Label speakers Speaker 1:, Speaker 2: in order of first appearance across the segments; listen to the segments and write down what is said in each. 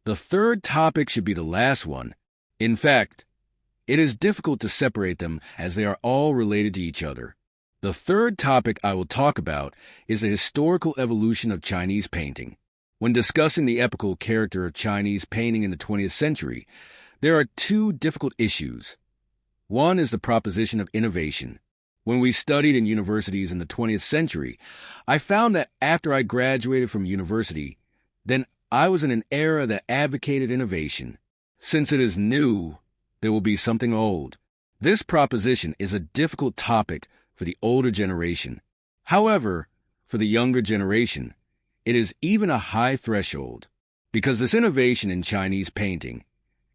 Speaker 1: The third topic should be the last one. In fact, it is difficult to separate them as they are all related to each other. The third topic I will talk about is the historical evolution of Chinese painting. When discussing the epochal character of Chinese painting in the 20th century, there are two difficult issues. One is the proposition of innovation. When we studied in universities in the 20th century, I found that after I graduated from university, then I was in an era that advocated innovation. Since it is new, there will be something old. This proposition is a difficult topic for the older generation. However, for the younger generation, it is even a high threshold, because this innovation in Chinese painting,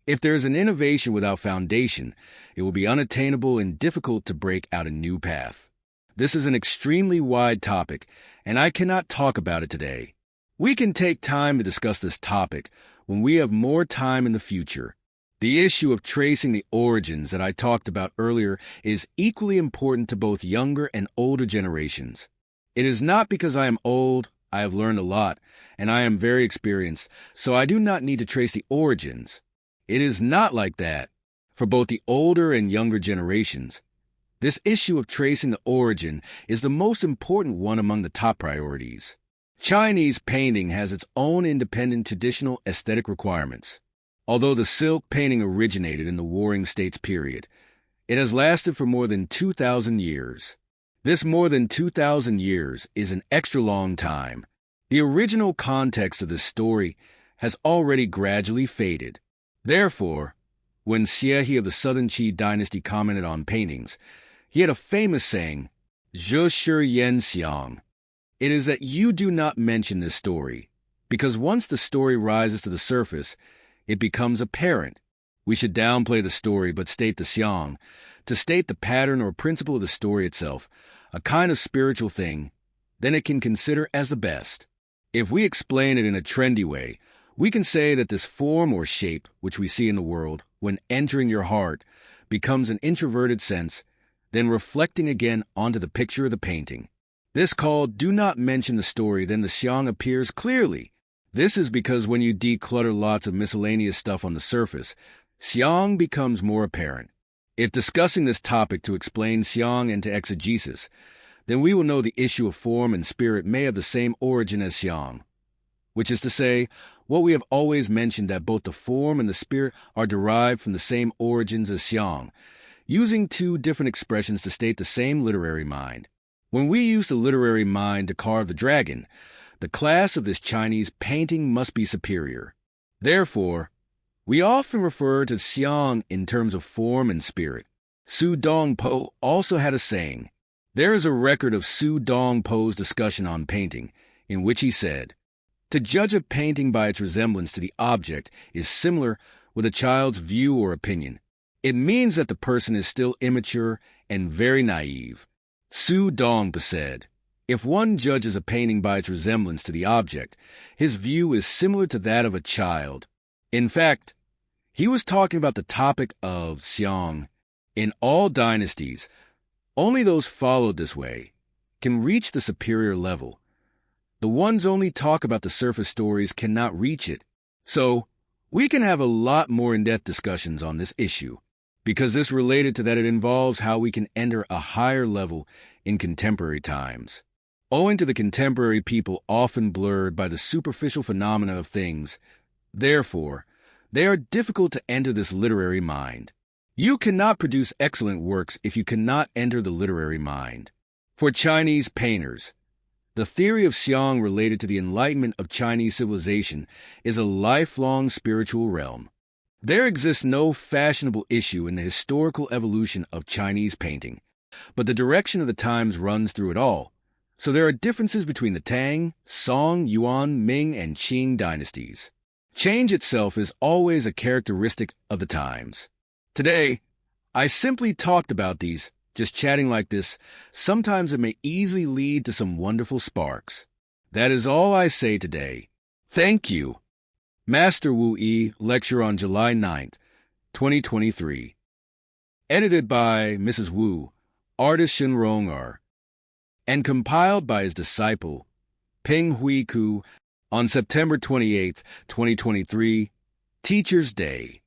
Speaker 1: if there is an innovation without foundation, it will be unattainable and difficult to break out a new path. This is an extremely wide topic, and I cannot talk about it today. We can take time to discuss this topic when we have more time in the future. The issue of tracing the origins that I talked about earlier is equally important to both younger and older generations. It is not because I am old, I have learned a lot, and I am very experienced, so I do not need to trace the origins. It is not like that. For both the older and younger generations, this issue of tracing the origin is the most important one among the top priorities. Chinese painting has its own independent traditional aesthetic requirements. Although the silk painting originated in the Warring States period, it has lasted for more than 2,000 years. This more than 2,000 years is an extra long time. The original context of this story has already gradually faded. Therefore, when Xie He of the Southern Qi dynasty commented on paintings, he had a famous saying, "Je shi yan xiang." It is that you do not mention this story, because once the story rises to the surface, it becomes apparent. We should downplay the story but state the xiang, to state the pattern or principle of the story itself, a kind of spiritual thing, then it can consider as the best. If we explain it in a trendy way, we can say that this form or shape which we see in the world, when entering your heart, becomes an introverted sense, then reflecting again onto the picture of the painting. This called "do not mention the story," then the xiang appears clearly. This is because when you declutter lots of miscellaneous stuff on the surface, xiang becomes more apparent. If discussing this topic to explain xiang and to exegesis, then we will know the issue of form and spirit may have the same origin as xiang, which is to say, what we have always mentioned, that both the form and the spirit are derived from the same origins as xiang, using two different expressions to state the same literary mind. When we use the literary mind to carve the dragon, the class of this Chinese painting must be superior. Therefore, we often refer to xiang in terms of form and spirit. Su Dongpo also had a saying. There is a record of Su Dongpo's discussion on painting, in which he said, "To judge a painting by its resemblance to the object is similar with a child's view or opinion. It means that the person is still immature and very naive." Su Dongpo said, "If one judges a painting by its resemblance to the object, his view is similar to that of a child." In fact, he was talking about the topic of xiang. In all dynasties, only those followed this way can reach the superior level. The ones only talk about the surface stories cannot reach it. So, we can have a lot more in-depth discussions on this issue, because this related to that it involves how we can enter a higher level in contemporary times. Owing to the contemporary people often blurred by the superficial phenomena of things, therefore, they are difficult to enter this literary mind. You cannot produce excellent works if you cannot enter the literary mind. For Chinese painters, the theory of xiang related to the enlightenment of Chinese civilization is a lifelong spiritual realm. There exists no fashionable issue in the historical evolution of Chinese painting, but the direction of the times runs through it all. So there are differences between the Tang, Song, Yuan, Ming, and Qing dynasties. Change itself is always a characteristic of the times. Today, I simply talked about these, just chatting like this. Sometimes it may easily lead to some wonderful sparks. That is all I say today. Thank you. Master Wu Yi, lecture on July 9th, 2023. Edited by Mrs. Wu, artist Shenrong Er, and compiled by his disciple, Ping Hui Ku, on September 28th, 2023, Teacher's Day.